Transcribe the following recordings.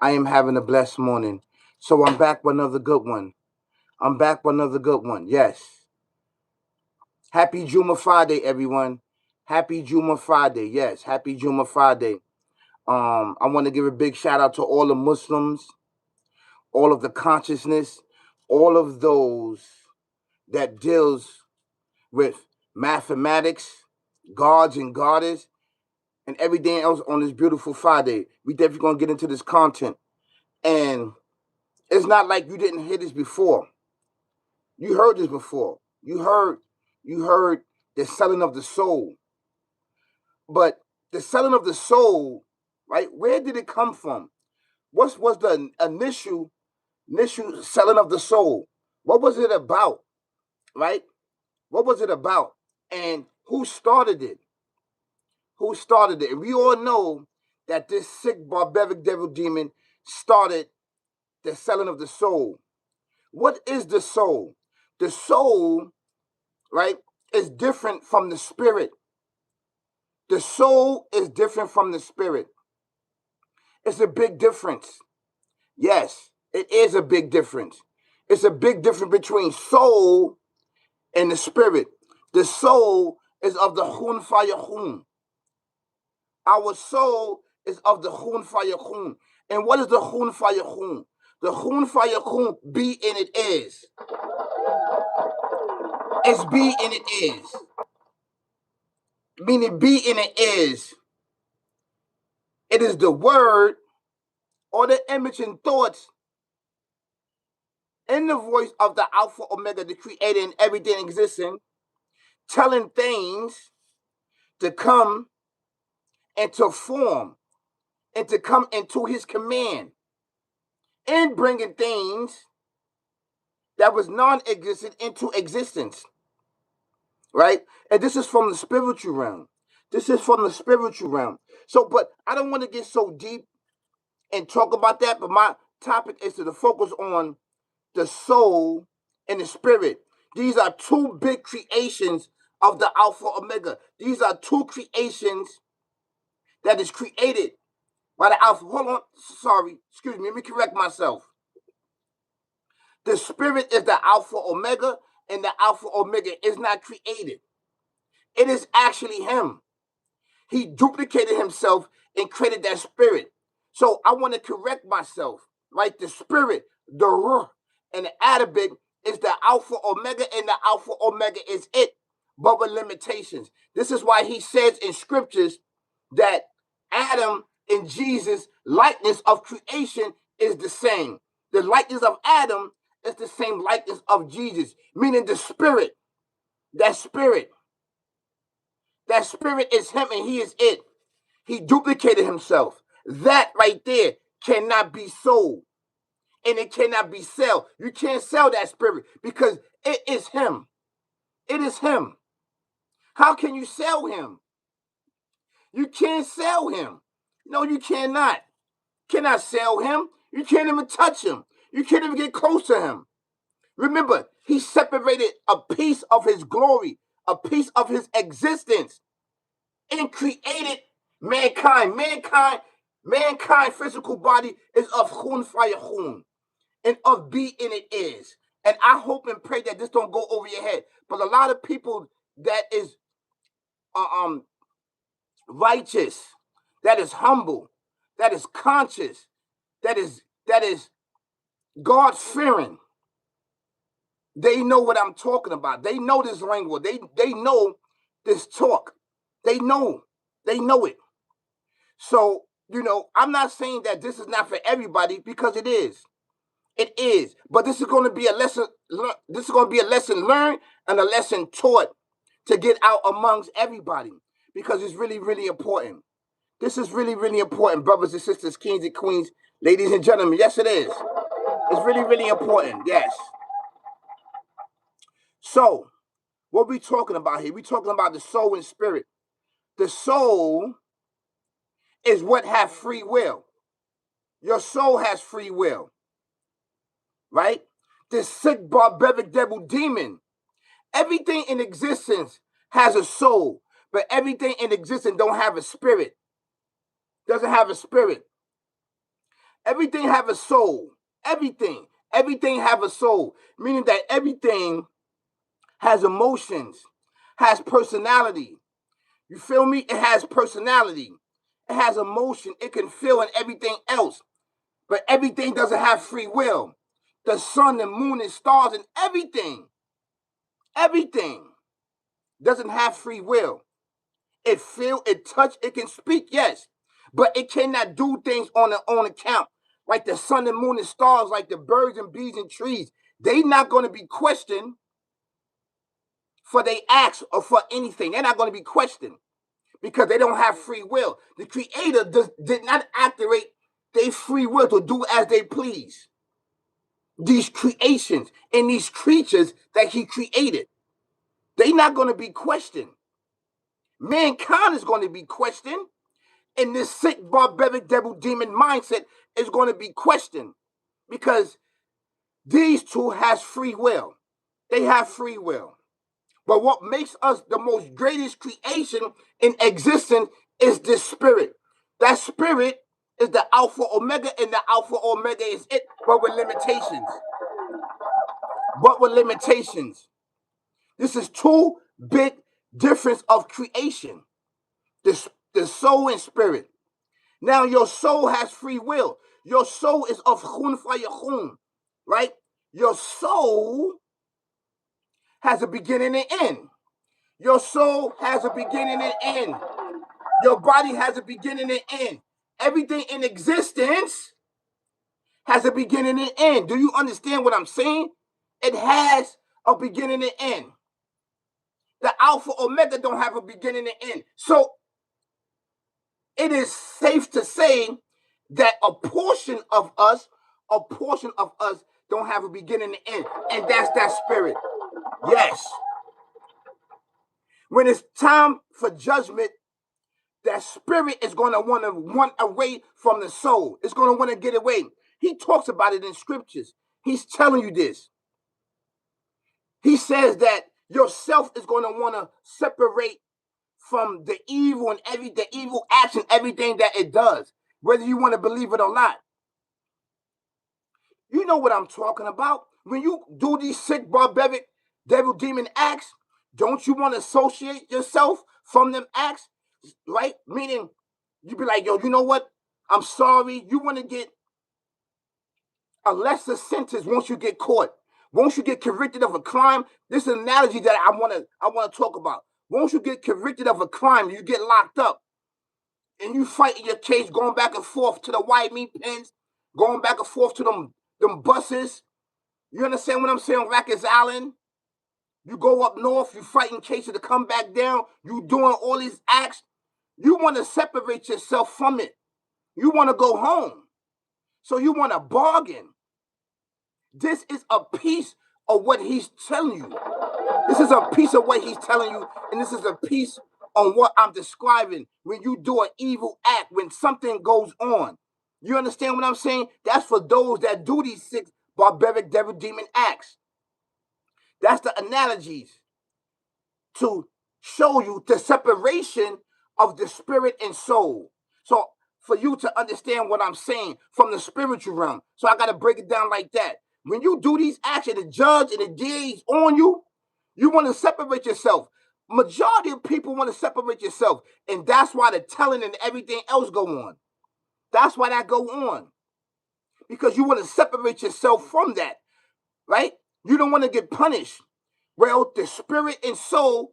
I am having a blessed morning. So I'm back with another good one. I'm back with another good one. Yes. Happy Juma Friday, everyone. Happy Juma Friday. Yes, happy Juma Friday. I want to give a big shout out to all the Muslims, all of the consciousness, all of those that deals with mathematics, gods and goddess, and everything else on this beautiful Friday. We definitely gonna get into this content. And it's not like you didn't hear this before. You heard this before. You heard the selling of the soul. But the selling of the soul, right? Where did it come from? What was the initial selling of the soul? What was it about? Right? What was it about? And who started it? Who started it? And we all know that this sick barbaric devil demon started the selling of the soul. What is the soul? The soul, right, is different from the spirit. The soul is different from the spirit. It's a big difference. Yes, it is a big difference. It's a big difference between soul and the spirit. The soul is of the Hun Fayahun. Our soul is of the Hun Fayahun. And what is the Hun Fayahun? The Hun Fayahun, be and it is. It's be and it is. Meaning be and it is. It is the word or the image and thoughts in the voice of the Alpha Omega, the creator and everything existing, telling things to come and to form and to come into his command and bringing things that was non-existent into existence, right? And this is from the spiritual realm. This is from the spiritual realm. So, but I don't want to get so deep and talk about that, but my topic is to focus on the soul and the spirit. These are two big creations of the Alpha Omega. These are two creations that is created by the Alpha. Hold on, sorry, excuse me, let me correct myself. The spirit is the Alpha Omega, and the Alpha Omega is not created. It is actually him. He duplicated himself and created that spirit. So I want to correct myself, right? The spirit, the Ruh, and the Arabic is the Alpha Omega, and the Alpha Omega is it, but with limitations. This is why he says in scriptures that Adam and Jesus' likeness of creation is the same. The likeness of Adam is the same likeness of Jesus, meaning the spirit, that spirit, that spirit is him and he is it. He duplicated himself. That right there cannot be sold and it cannot be sold. You can't sell that spirit because it is him. It is him. How can you sell him? You can't sell him. No, you cannot. Cannot sell him. You can't even touch him. You can't even get close to him. Remember, he separated a piece of his glory, a piece of his existence, and created mankind. Mankind physical body is of Khun Fire Khun and of be in it is. And I hope and pray that this don't go over your head. But a lot of people that is uh, um righteous, that is humble, that is conscious, that is God fearing. They know what I'm talking about. They know this language. They know this talk. They know. They know it. So, I'm not saying that this is not for everybody because it is. It is. But this is going to be a lesson. This is going to be a lesson learned and a lesson taught to get out amongst everybody because it's really, really important. This is really, really important, brothers and sisters, kings and queens, ladies and gentlemen. Yes, it is. It's really, really important. Yes. So, what we talking about here? We talking about the soul and spirit. The soul is what have free will. Your soul has free will, right? This sick barbaric devil demon. Everything in existence has a soul, but everything in existence don't have a spirit. Doesn't have a spirit. Everything have a soul. Everything. Everything have a soul. Meaning that everything has emotions, has personality. You feel me? It has personality. It has emotion. It can feel and everything else. But everything doesn't have free will. The sun, the moon, and stars, and everything doesn't have free will. It feel, it touch, it can speak, yes. But it cannot do things on their own account. Like the sun and moon and stars, like the birds and bees and trees. They not going to be questioned for their acts or for anything. They're not going to be questioned because they don't have free will. The Creator did not activate their free will to do as they please. These creations and these creatures that He created, they're not going to be questioned. Mankind is going to be questioned, and this sick, barbaric, devil, demon mindset is going to be questioned because these two has free will. They have free will. But what makes us the most greatest creation in existence is this spirit. That spirit is the Alpha Omega, and the Alpha Omega is it, but with limitations. But with limitations. This is two big difference of creation. The soul and spirit. Now your soul has free will. Your soul is of khun fayachun, right? Your soul has a beginning and end. Your soul has a beginning and end. Your body has a beginning and end. Everything in existence has a beginning and end. Do you understand what I'm saying? It has a beginning and end. The Alpha Omega don't have a beginning and end. So it is safe to say that a portion of us don't have a beginning and end. And that's that spirit. Yes. When it's time for judgment, that spirit is going to want away from the soul. It's going to want to get away. He talks about it in scriptures. He's telling you this. He says that yourself is going to want to separate from the evil and the evil action, everything that it does, whether you want to believe it or not. You know what I'm talking about. When you do these sick, barbaric, devil, demon acts, don't you want to associate yourself from them acts? Right? Meaning, you be like, yo, you know what? I'm sorry. You want to get a lesser sentence once you get caught. Once you get convicted of a crime, this is an analogy that I want to talk about. Once you get convicted of a crime, you get locked up. And you fighting your case, going back and forth to the white meat pens, going back and forth to them buses. You understand what I'm saying? Rikers Island. You go up north, you fighting cases to come back down. You doing all these acts. You want to separate yourself from it. You want to go home. So you want to bargain. This is a piece of what he's telling you. This is a piece of what he's telling you, and this is a piece on what I'm describing when you do an evil act, when something goes on. You understand what I'm saying? That's for those that do these six barbaric devil demon acts. That's the analogies to show you the separation of the spirit and soul. So for you to understand what I'm saying from the spiritual realm. So I got to break it down like that. When you do these actions, the judge and the DA is on you, you want to separate yourself. Majority of people want to separate yourself. And that's why the telling and everything else go on. That's why that go on. Because you want to separate yourself from that. Right? You don't want to get punished. Well, the spirit and soul,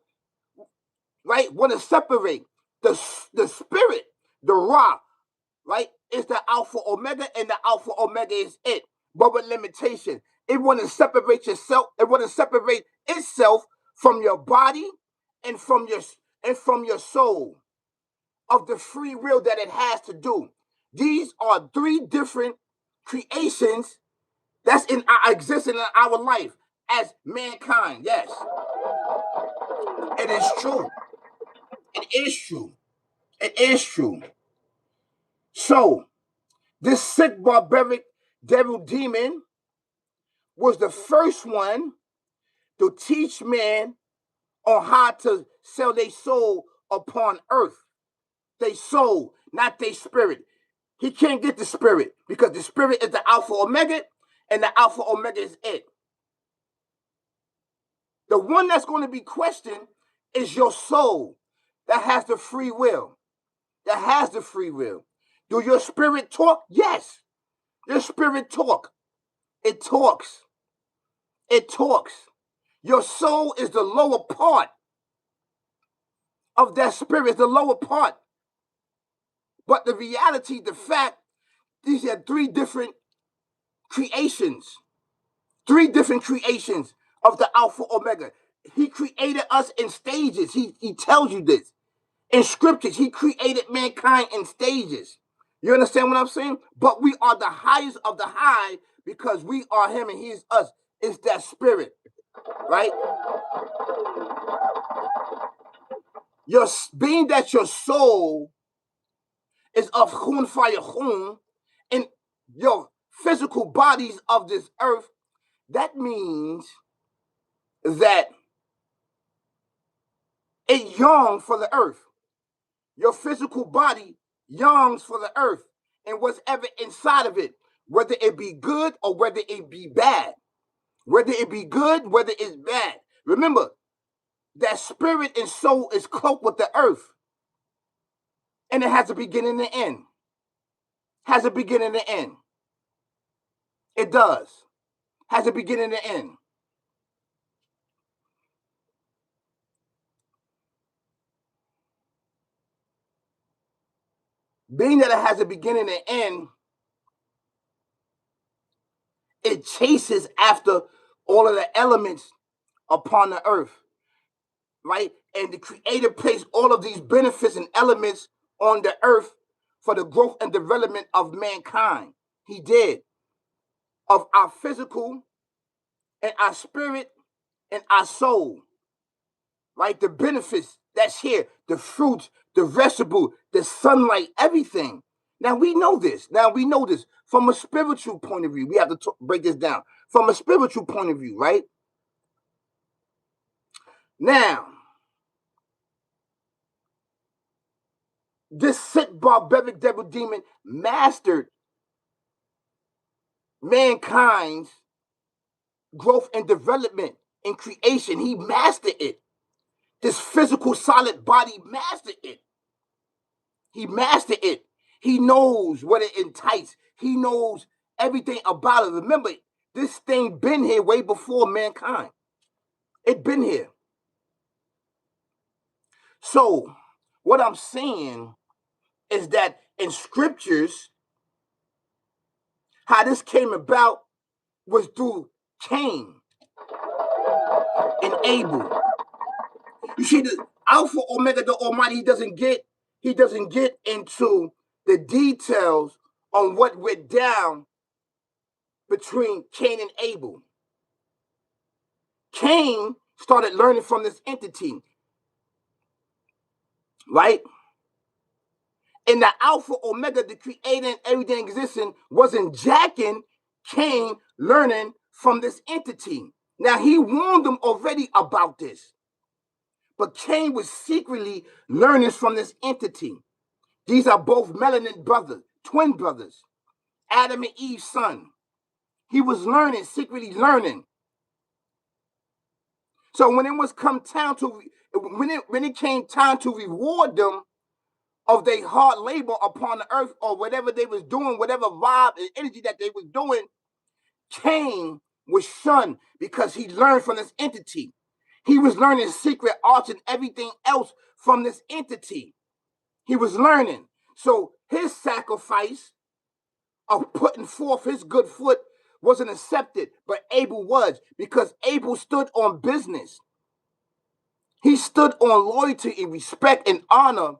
right, want to separate. The spirit, the Ra, right, is the Alpha Omega, and the Alpha Omega is it. But with limitation. It want to separate yourself, it want to separate itself from your body and from your soul of the free will that it has to do. These are three different creations that's in our existence in our life as mankind. Yes. It is true. It is true. It is true. So, this sick, barbaric devil demon was the first one to teach man on how to sell their soul upon earth. Their soul, not their spirit. He can't get the spirit because the spirit is the Alpha Omega, and the Alpha Omega is it. The one that's going to be questioned is your soul that has the free will. That has the free will. Do your spirit talk? Yes. Your spirit talk. It talks. It talks. Your soul is the lower part of that spirit, the lower part. But the reality, the fact, these are three different creations. Three different creations of the Alpha Omega. He created us in stages. He tells you this. In scriptures, he created mankind in stages. You understand what I'm saying? But we are the highest of the high because we are him and he is us. It's that spirit, right? Being that your soul is of Khun Fire Khun and your physical bodies of this earth, that means that it yearns for the earth. Your physical body yearns for the earth and what's ever inside of it, whether it be good or whether it be bad. Whether it be good, whether it's bad. Remember, that spirit and soul is cloaked with the earth. And it has a beginning and end. Has a beginning and end. It does. Has a beginning and end. Being that it has a beginning and end, it chases after all of the elements upon the earth, right? And the Creator placed all of these benefits and elements on the earth for the growth and development of mankind. He did. Of our physical and our spirit and our soul, right? The benefits that's here, the fruits, the vegetable, the sunlight, everything. Now we know this. From a spiritual point of view. We have to break this down. From a spiritual point of view, right? Now, this sick barbaric devil demon mastered mankind's growth and development and creation. He mastered it. This physical solid body mastered it. He mastered it. He knows what it entices. He knows everything about it. Remember, this thing been here way before mankind. It been here. So, what I'm saying is that in scriptures, how this came about was through Cain and Abel. You see, the Alpha Omega, the Almighty, he doesn't get into the details on what went down between Cain and Abel. Cain started learning from this entity, right? And the Alpha Omega, the creator and everything existing, wasn't jacking Cain learning from this entity. Now, he warned them already about this. But Cain was secretly learning from this entity. These are both melanin brothers, twin brothers, Adam and Eve's son. He was learning, secretly learning. So when it came time to reward them of their hard labor upon the earth or whatever they was doing, whatever vibe and energy that they was doing, Cain was shunned because he learned from this entity. He was learning secret arts and everything else from this entity. He was learning. So his sacrifice of putting forth his good foot wasn't accepted, but Abel was, because Abel stood on business. He stood on loyalty and respect and honor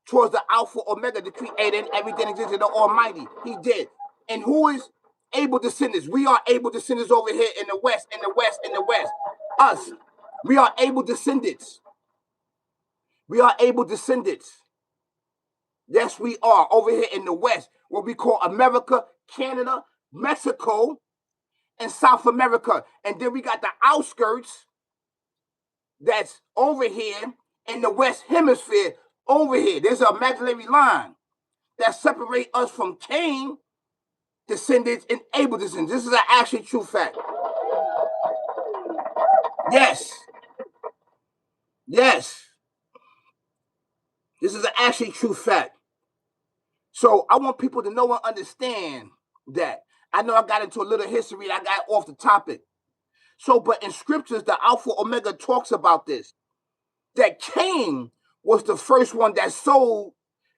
towards the Alpha Omega, the creator and everything existing, the Almighty. He did. And who is able descendants? We are able descendants over here in the West, in the West, in the West. Us. We are able descendants. We are able descendants. Yes, we are over here in the West, what we call America, Canada, Mexico, and South America. And then we got the outskirts that's over here in the West Hemisphere. Over here, there's an imaginary line that separate us from Cain descendants and Abel descendants. This is an actually true fact. Yes. Yes. This is an actually true fact. So I want people to know and understand that. I know I got into a little history and I got off the topic. So, but in scriptures, the Alpha Omega talks about this. That Cain was the first one that sold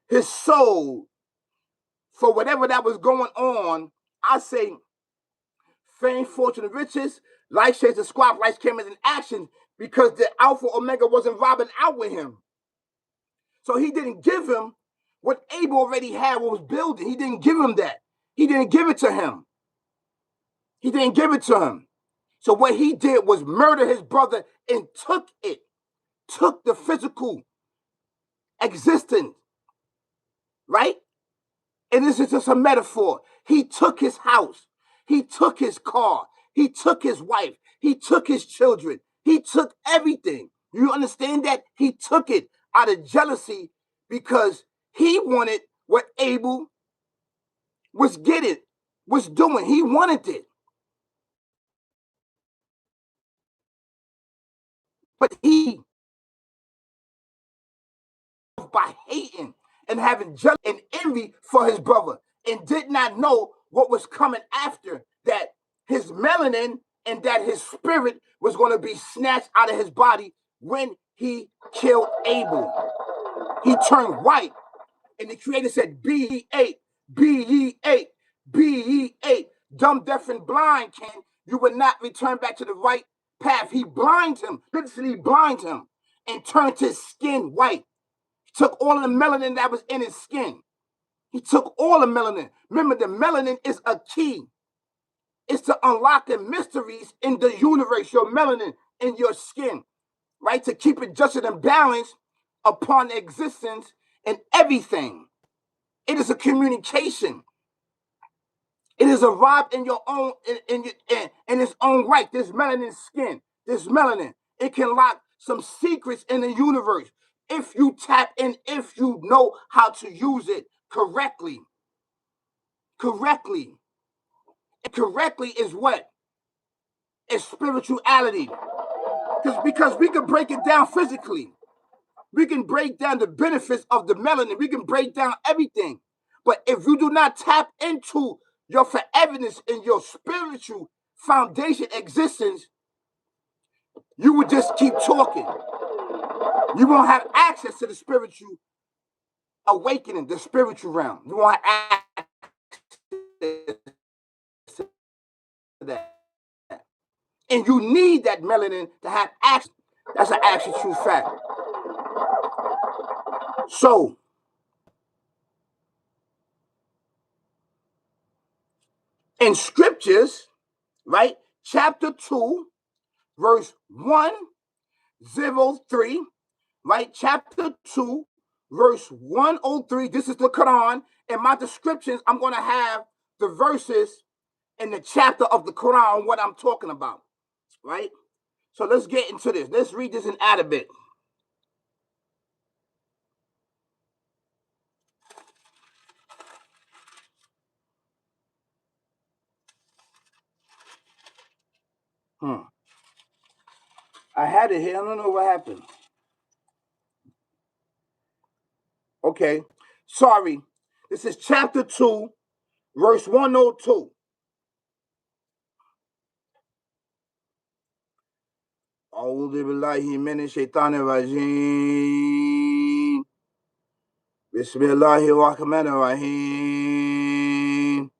his soul for whatever that was going on. I say fame, fortune, and riches, life shades of squad, life came in action because the Alpha Omega wasn't vibing out with him. So he didn't give him what Abel already had, what was building. He didn't give him that. He didn't give it to him. He didn't give it to him. So what he did was murder his brother and took it, took the physical existence, right? And this is just a metaphor. He took his house. He took his car. He took his wife. He took his children. He took everything. You understand that? He took it out of jealousy because he wanted what Abel was getting, was doing. He wanted it. But he, by hating and having jealousy and envy for his brother, and did not know what was coming after that, his melanin and that his spirit was going to be snatched out of his body when he killed Abel. He turned white, and the Creator said, "Be ye eight, be ye eight, be ye eight." Dumb, deaf, and blind, King, you would not return back to the right path. He blinded him, literally blinded him, and turned his skin white. Took all of the melanin that was in his skin. He took all the melanin. Remember, the melanin is a key. It's to unlock the mysteries in the universe, your melanin in your skin, right? To keep it just and balanced upon existence and everything. It is a communication. It is a vibe in your own, in its own right. This melanin skin, this melanin, it can lock some secrets in the universe if you tap in, if you know how to use it correctly. Correctly. And correctly is what? It's spirituality. Because we can break it down physically. We can break down the benefits of the melanin. We can break down everything. But if you do not tap into your foreverness and your spiritual foundation existence, you will just keep talking. You won't have access to the spiritual awakening, the spiritual realm. You won't have access to that. And you need that melanin to have access. That's an actual true fact. So, in scriptures, right, chapter 2, verse 103, right, chapter 2, verse 103, this is the Quran. In my descriptions, I'm going to have the verses in the chapter of the Quran, what I'm talking about, right? So let's get into this. Let's read this in Arabic. I had it here. I don't know what happened. Okay. Sorry. This is chapter 2, verse 102. أعوذ بالله من الشيطان الرجيم بسم الله الرحمن الرحيم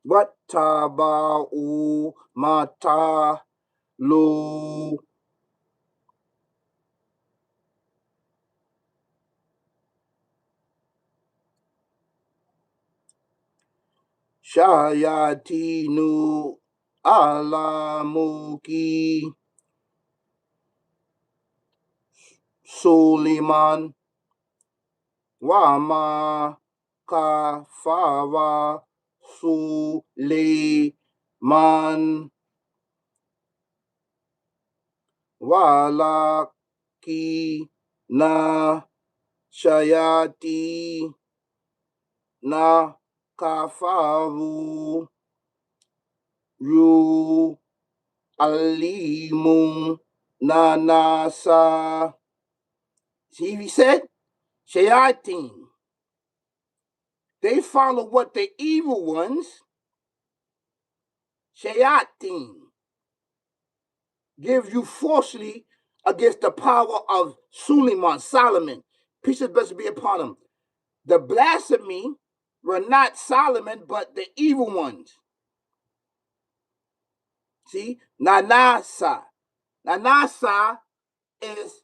واتبعوا ما تتلو شياطين على ملك سليمان وما كفر سليمان ولكن Shayati na kafaru yu alimu na nasa. See, he said, Shayatin. They follow what the evil ones, Shayatin, give you falsely against the power of Suleiman, Solomon. Peace and blessings be upon him. The blasphemy were not Solomon, but the evil ones. See, Nanasa. Nanasa is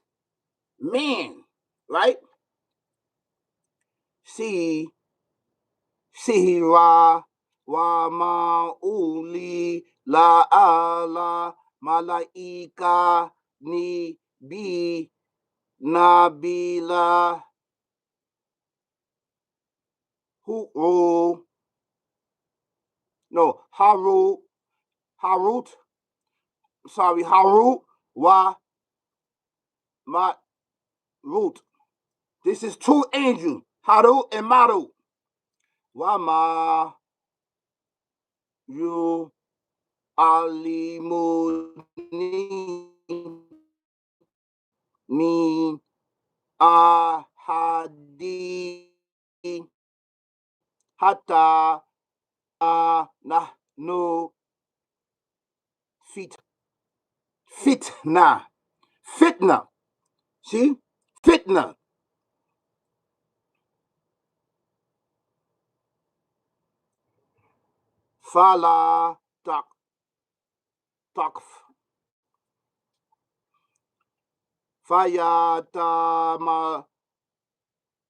man, right? See, Sihira wa mauli la ala malaika ni bi nabila hu no Harut wa Marut. This is two angels, Harut and Marut. Wa ma yu alimuni min ahadi hatta nahnu fitna. See? Fitna. Fala takf. Fayatama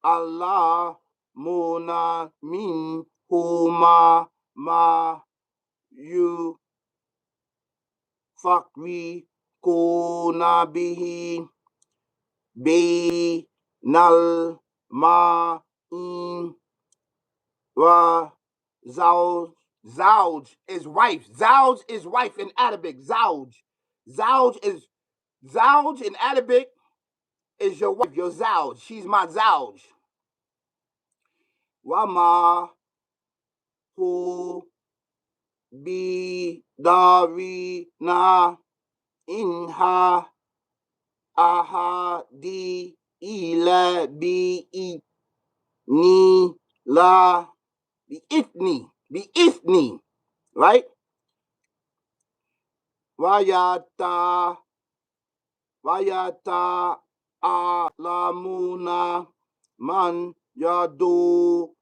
Allah muna min huma ma yu fakri kuna bihi nal ma in wa Zawj is wife. Zawj is wife in Arabic. Zawj. Zawj in Arabic is your wife, your Zawj. She's my Zawj. Wama hu bi dari na inha ahadi ila bi ni la bi ithni, right? Wayata alamuna man yadu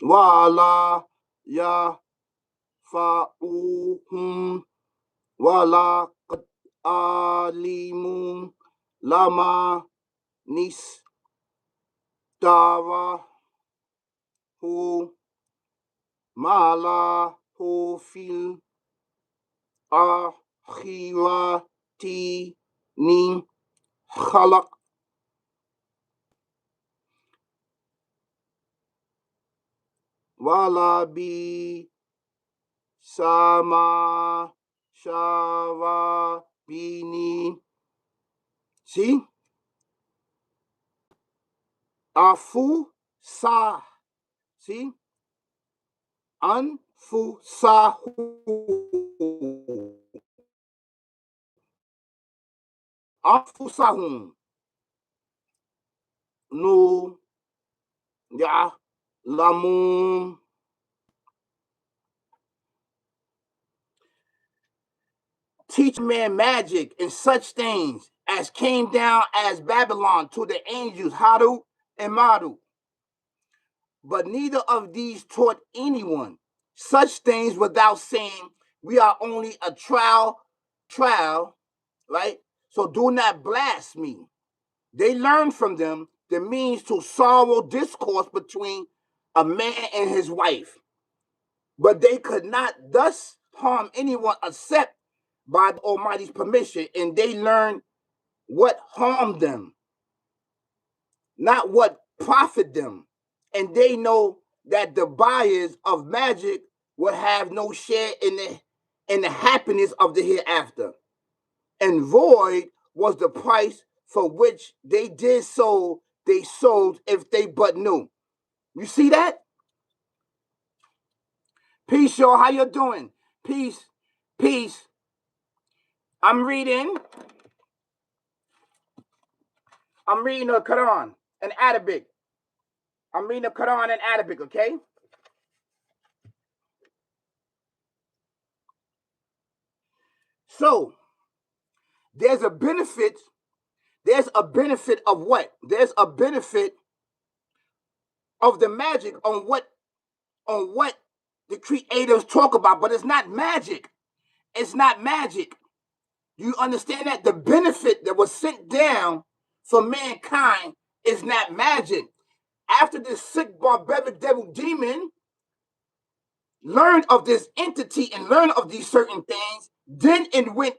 wala ya fa'uhum wala qad alimu lama nistara hu mala hu fil akhirati min khalaq. Wala bi sama shawa bini. See? Afu sa. See? Anfu sahu. Afu sahum. No. Ya. Lamun. Teach man magic and such things as came down as Babylon to the angels Haru and Maru. But neither of these taught anyone such things without saying, we are only a trial, right? So do not blaspheme. They learned from them the means to sorrow discourse between a man and his wife. But they could not thus harm anyone except by the Almighty's permission, and they learned what harmed them, not what profit them. And they know that the buyers of magic will have no share in the happiness of the hereafter, and void was the price for which they did so they sold if they but knew. You see that? Peace, y'all. How you doing? Peace. Peace. I'm reading the Quran in Arabic. I'm reading the Quran in Arabic, okay? So, there's a benefit. There's a benefit of what? There's a benefit of the magic on what the creators talk about, but it's not magic. It's not magic. You understand that? The benefit that was sent down for mankind is not magic. After this sick, barbaric devil demon learned of this entity and learned of these certain things, then it went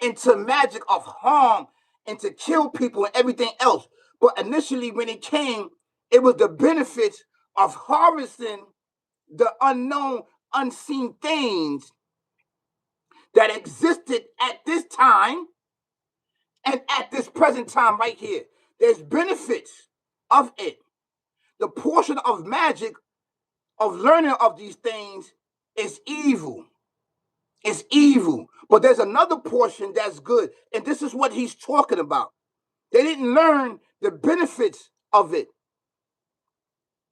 into magic of harm and to kill people and everything else. But initially, when it came, it was the benefits of harvesting the unknown, unseen things that existed at this time and at this present time right here. There's benefits of it. The portion of magic, of learning of these things, is evil. It's evil. But there's another portion that's good. And this is what he's talking about. They didn't learn the benefits of it.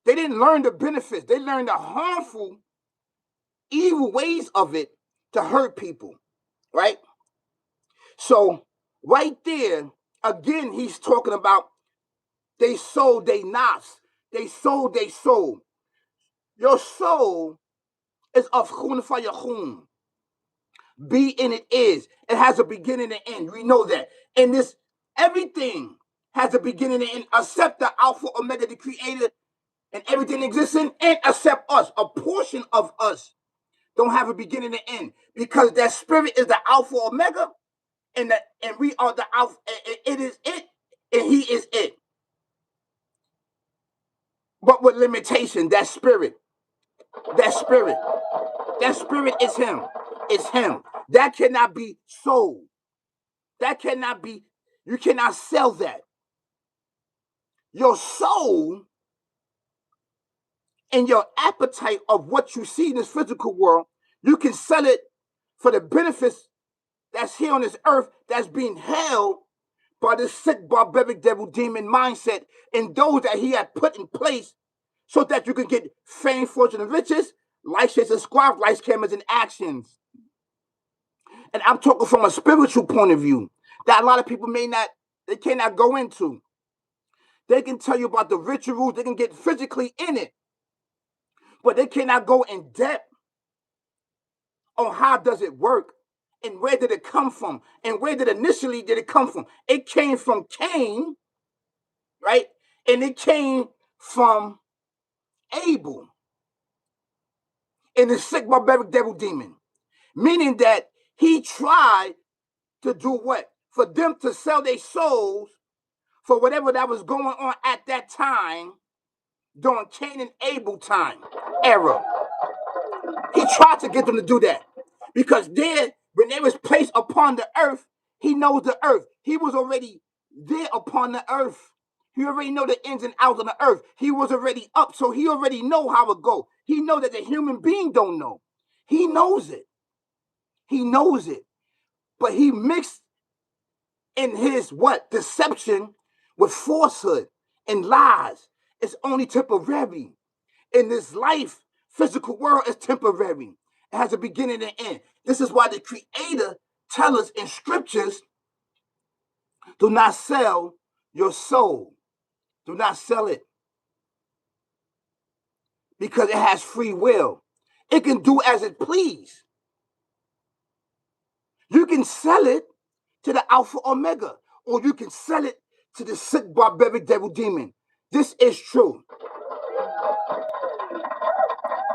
They didn't learn the benefits. They learned the harmful, evil ways of it to hurt people. Right? So, right there, again, he's talking about they sold their nafs. They sold their soul. Your soul is of khun fayahun. Be in it is. It has a beginning and end. We know that. And this, everything has a beginning and end, except the Alpha Omega, the Creator, and everything existing, and except us. A portion of us don't have a beginning and end because that spirit is the Alpha Omega, and we are the Alpha. It is it, and He is it. But with limitation, that spirit is Him. It's Him. That cannot be sold. That cannot be, you cannot sell that. Your soul and your appetite of what you see in this physical world, you can sell it for the benefits that's here on this earth that's being held by this sick, barbaric, devil, demon mindset and those that he had put in place so that you can get fame, fortune, and riches, life, shares, and squad, life, cameras, and actions. And I'm talking from a spiritual point of view that a lot of people they cannot go into. They can tell you about the rituals, they can get physically in it, but they cannot go in depth on how does it work and where did it come from and where did it come from. It came from Cain, right? And it came from Abel and the sick barbaric devil demon, meaning that he tried to do what? For them to sell their souls for whatever that was going on at that time during Cain and Abel time era. He tried to get them to do that because then when they was placed upon the earth, he knows the earth. He was already there upon the earth. He already know the ins and outs of the earth. He was already up, so he already know how it go. He know that the human being don't know. He knows it. He knows it. But he mixed in his what? Deception with falsehood and lies. It's only temporary. In this life, physical world is temporary. It has a beginning and end. This is why the Creator tells us in scriptures, do not sell your soul. Do not sell it. Because it has free will. It can do as it please. You can sell it to the Alpha Omega, or you can sell it to the sick barbaric devil demon. This is true.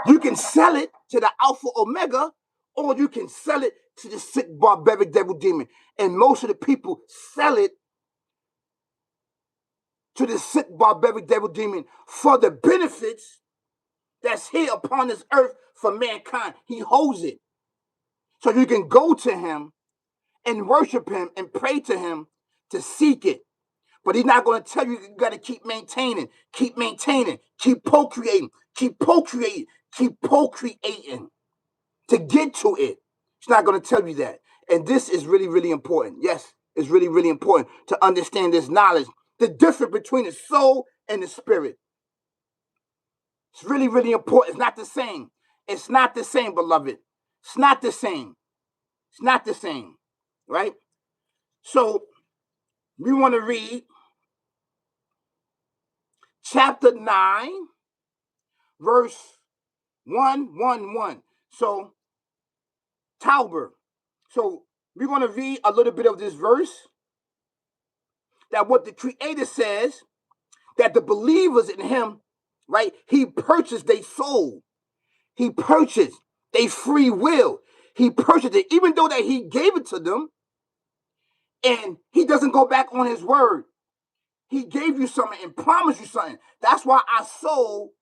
You can sell it to the Alpha Omega, or you can sell it to the sick barbaric devil demon. And most of the people sell it to the sick barbaric devil demon for the benefits that's here upon this earth for mankind. He holds it. So you can go to him and worship him and pray to him to seek it. But he's not going to tell you got to keep maintaining, keep procreating, keep procreating to get to it. He's not going to tell you that. And this is really, really important. Yes, it's really, really important to understand this knowledge, the difference between the soul and the spirit. It's really, really important. It's not the same. It's not the same, beloved. It's not the same. It's not the same, right? So we want to read chapter 9, verse 111. So, Tauber. So we're going to read a little bit of this verse, that what the Creator says, that the believers in him, right, he purchased their soul. He purchased their free will. He purchased it, even though that he gave it to them, and he doesn't go back on his word. He gave you something and promised you something. That's why our soul,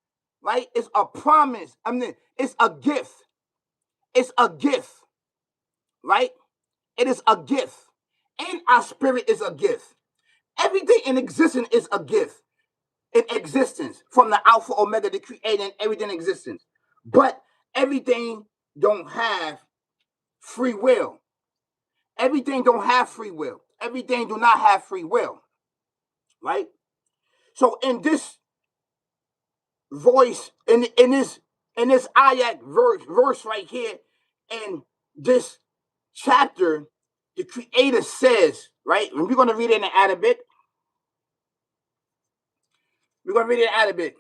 right, is a promise. I mean, it's a gift. It's a gift, right? It is a gift. And our spirit is a gift. Everything in existence is a gift. In existence, from the Alpha Omega, the Creator, and everything in existence. But everything don't have free will. Everything don't have free will. Everything do not have free will, right? So in this voice, in this ayat verse right here, in this chapter, the Creator says, right? And we're going to read it in Arabic. We're going to read it in Arabic.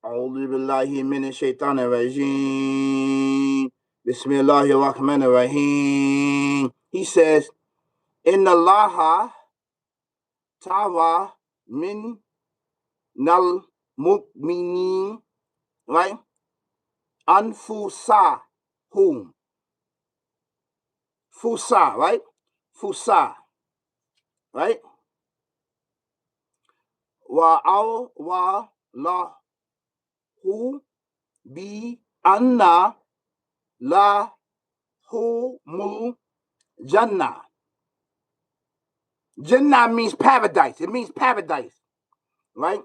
أعوذ بالله من الشيطان الرجيم بسم الله الرحمن الرحيم. He says, إن الله تعالى من المؤمنين, right? أنفسهم. Fusa, right? Fusa, right? Wa lahu bi anna lahumul jannah. Jannah means paradise. It means paradise, right?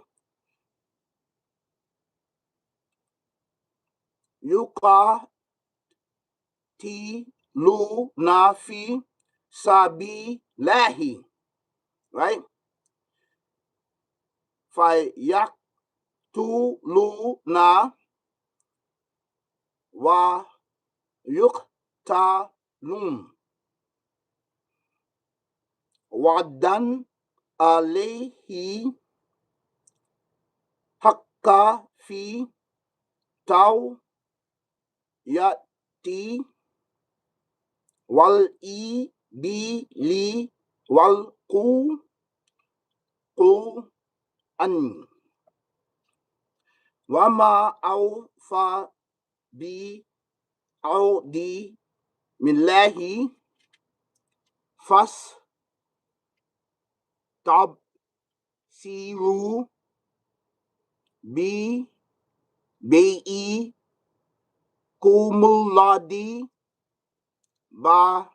Yuqatiluna fi sabilahi, right? Fayaqtuluna wa yuqtalun. Wadan alayhi haqqa fi tawyati wal ibili wal qur'an. Wama awfa bi audi millahi fas tabsiru bi bei kumuladi ba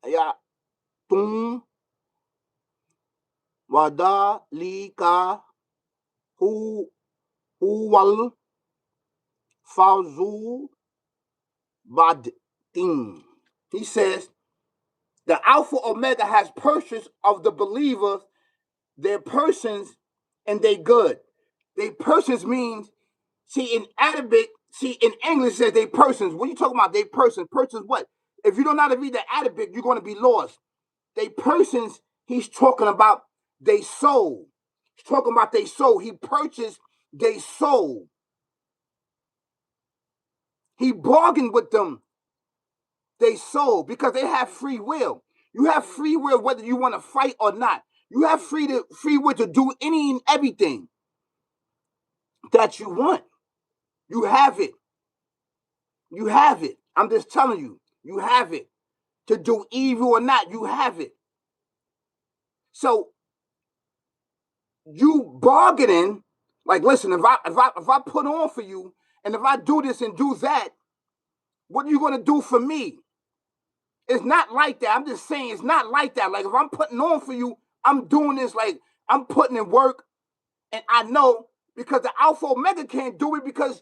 ya tum wadalika huwal fawzu badin. He says, the Alpha Omega has purchased of the believers their persons and they good. They persons means, see, in Arabic, see, in English it says they persons. What are you talking about? They persons. Persons what? If you don't know how to read the Arabic, you're going to be lost. They persons, he's talking about they soul. He's talking about they soul. He purchased they soul. He bargained with them, they soul, because they have free will. You have free will whether you want to fight or not. You have free will to do any and everything that you want. You have it. You have it. I'm just telling you, you have it. To do evil or not, you have it. So you bargaining, like, listen, if I put on for you, and if I do this and do that, what are you going to do for me? It's not like that. I'm just saying it's not like that. Like if I'm putting on for you, I'm doing this like I'm putting in work, and I know because the Alpha Omega can't do it because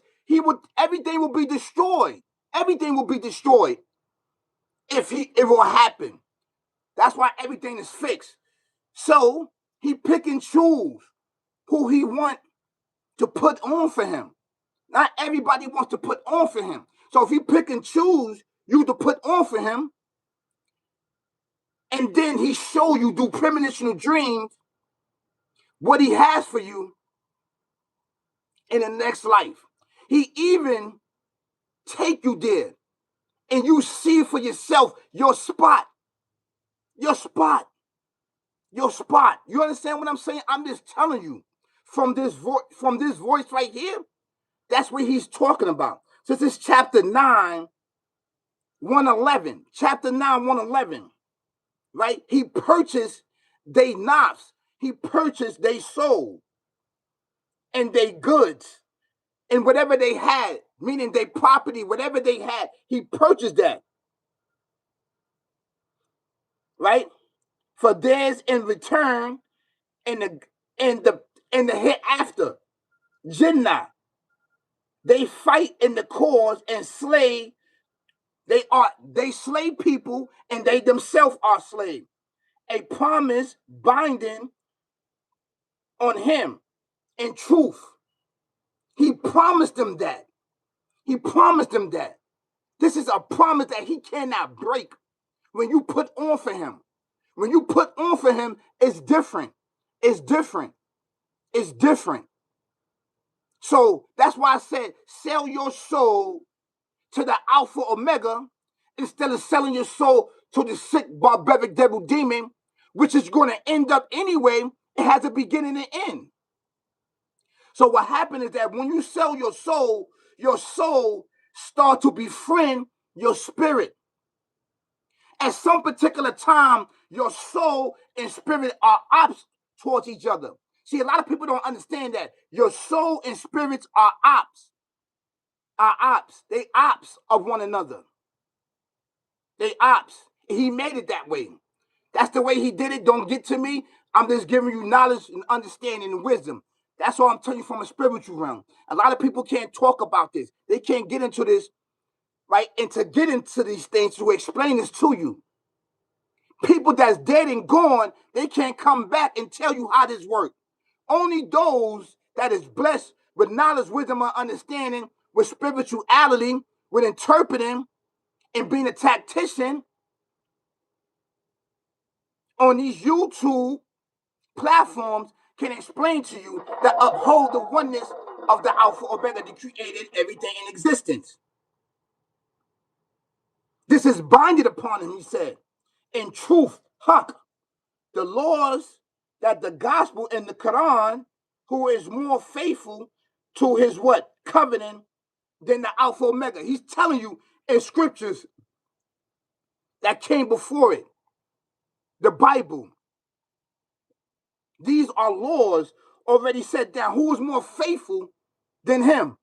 everything will be destroyed. Everything will be destroyed if it will happen. That's why everything is fixed. So he pick and choose who he want to put on for him. Not everybody wants to put on for him. So if he pick and choose you to put on for him, and then he show you through premonitional dreams what he has for you in the next life. He even take you there and you see for yourself your spot. Your spot. Your spot. You understand what I'm saying? I'm just telling you from this voice right here, that's what he's talking about. So this is chapter 9, 111. Chapter 9, 111. Right? He purchased they nafs. He purchased they soul and they goods and whatever they had, meaning their property, whatever they had, he purchased that. Right? For theirs in return in the hereafter. Jinnah. They fight in the cause and slay. They slay people and they themselves are slaves. A promise binding on him in truth. He promised them that. He promised them that. This is a promise that he cannot break. When you put on for him, when you put on for him, it's different. It's different. It's different. So that's why I said, sell your soul to the Alpha Omega instead of selling your soul to the sick, barbaric devil demon, which is going to end up anyway. It has a beginning and end. So what happened is that when you sell your soul start to befriend your spirit. At some particular time, your soul and spirit are opposites towards each other. See, a lot of people don't understand that. Your soul and spirits are ops. Are ops. They ops of one another. They ops. He made it that way. That's the way he did it. Don't get to me. I'm just giving you knowledge and understanding and wisdom. That's all I'm telling you from a spiritual realm. A lot of people can't talk about this. They can't get into this, right? And to get into these things, to explain this to you. People that's dead and gone, they can't come back and tell you how this works. Only those that is blessed with knowledge, wisdom, and understanding, with spirituality, with interpreting, and being a tactician on these YouTube platforms can explain to you that uphold the oneness of the Alpha Omega that created everything in existence. This is binded upon him, he said. In truth, the laws that the gospel in the Quran, who is more faithful to his what? Covenant than the Alpha Omega. He's telling you in scriptures that came before it. The Bible. These are laws already set down. Who is more faithful than him?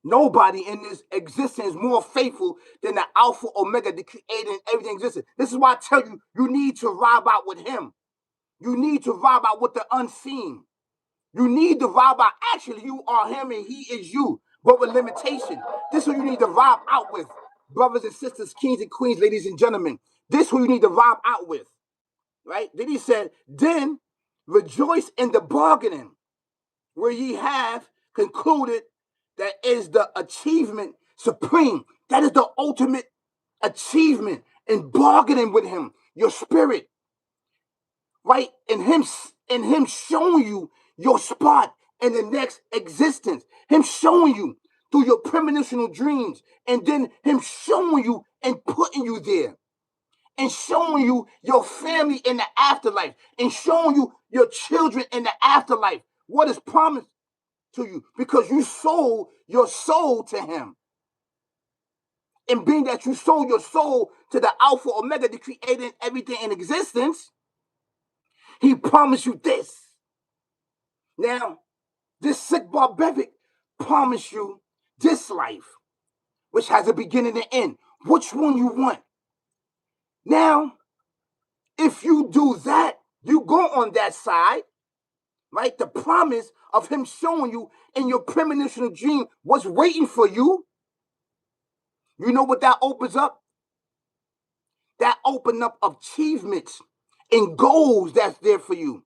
Nobody in this existence is more faithful than the Alpha Omega, the creator and everything existing. This is why I tell you, you need to vibe out with him. You need to vibe out with the unseen. You need to vibe out. Actually, you are him and he is you, but with limitation. This is who you need to vibe out with. Brothers and sisters, kings and queens, ladies and gentlemen. This is who you need to vibe out with. Right? Then he said, then rejoice in the bargaining, where ye have concluded that is the achievement supreme. That is the ultimate achievement in bargaining with him, your spirit. Right? In him showing you your spot in the next existence. Him showing you through your premonitional dreams. And then him showing you and putting you there. And showing you your family in the afterlife. And showing you your children in the afterlife. What is promised to you. Because you sold your soul to him. And being that you sold your soul to the Alpha Omega, the creator everything in existence, he promised you this. Now, this sick barbaric promised you this life, which has a beginning and end. Which one you want? Now, if you do that, you go on that side, right? The promise of him showing you in your premonitional dream what's waiting for you. You know what that opens up? That open up achievements and goals that's there for you.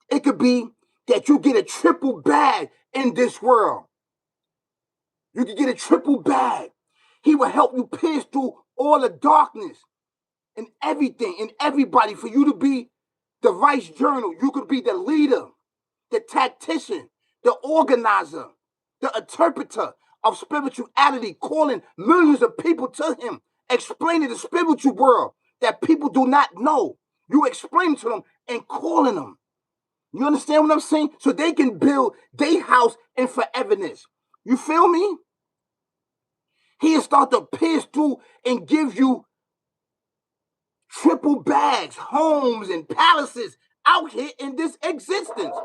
It could be that you get a triple bag in this world. You can get a triple bag. He will help you pierce through all the darkness and everything and everybody for you to be the vice journal. You could be the leader, the tactician, the organizer, the interpreter of spirituality, calling millions of people to him, explaining the spiritual world that people do not know. You explain to them and calling them. You understand what I'm saying? So they can build their house in foreverness. You feel me? He'll start to pierce through and give you triple bags, homes, and palaces out here in this existence.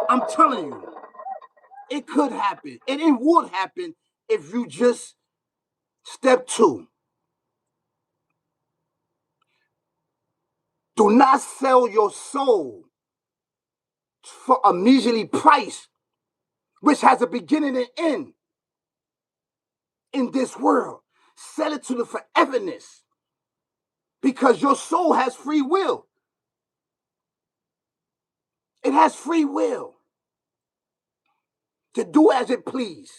I'm telling you, it could happen. And it would happen if you just step two. Do not sell your soul for a measly price, which has a beginning and end in this world. Sell it to the foreverness because your soul has free will. It has free will to do as it please.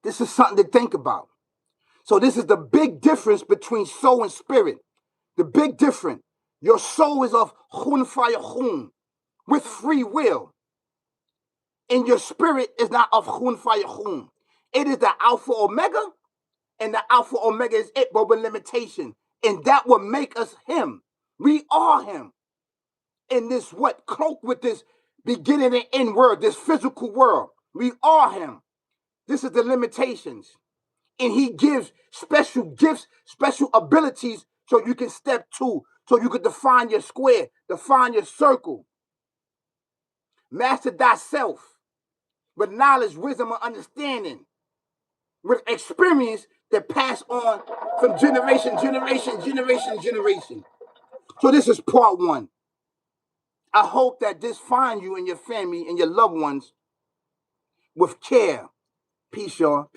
This is something to think about. So this is the big difference between soul and spirit. The big difference. Your soul is of Hun Fire Hun with free will. And your spirit is not of Hun Fire Hun. It is the Alpha Omega, and the Alpha Omega is it, but with limitation. And that will make us him. We are him. In this what? Cloaked with this beginning and end world, this physical world. We are him. This is the limitations. And he gives special gifts, special abilities so you can step two, so you can define your square, define your circle. Master thyself with knowledge, wisdom, and understanding, with experience that pass on from generation. So this is part one. I hope that this finds you and your family and your loved ones with care. Peace, y'all.